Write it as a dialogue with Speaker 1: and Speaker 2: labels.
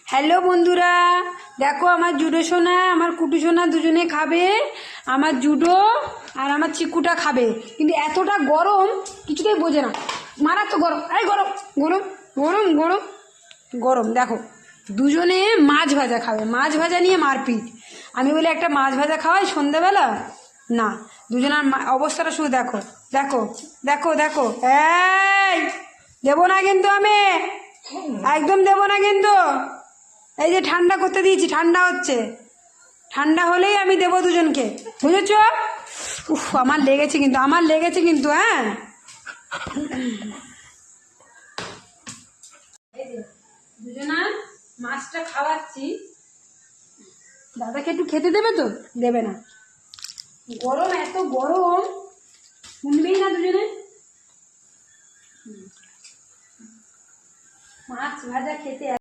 Speaker 1: Hello বন্ধুরা, দেখো আমার জুডো সোনা আমার কুটু সোনা দুজনে খাবে। আমার জুডো আর আমার চিকুটা খাবে, কিন্তু এতটা গরম কিছুতেই বোঝে না। মারাত্মক গরম, আরে গরম গরম গরম গরম গরম। দেখো দুজনে মাছ ভাজা খাবে, মাছ ভাজা নিয়ে মারপিট। আমি বলি একটা মাছ ভাজা খাওয়াই সন্ধ্যাবেলা, না। দুজনের অবস্থাটা শুধু দেখো দেখো দেখো দেখো। এই দেবো না কিন্তু, আমি একদম দেবো না কিন্তু। এই যে ঠান্ডা করতে দিয়েছি, ঠান্ডা হচ্ছে, ঠান্ডা হলেই আমি দেবো দুজনকে, বুঝেছ? উফ, আমার লেগেছে কিন্তু, আমার লেগেছে কিন্তু। হ্যাঁ, দুজনার মাছটা খাওয়াচ্ছি। দাদাকে একটু খেতে দেবে তো? দেবে না, গরম, এত গরম, শুনবেই না দুজনে। মাছ ভাজা খেতে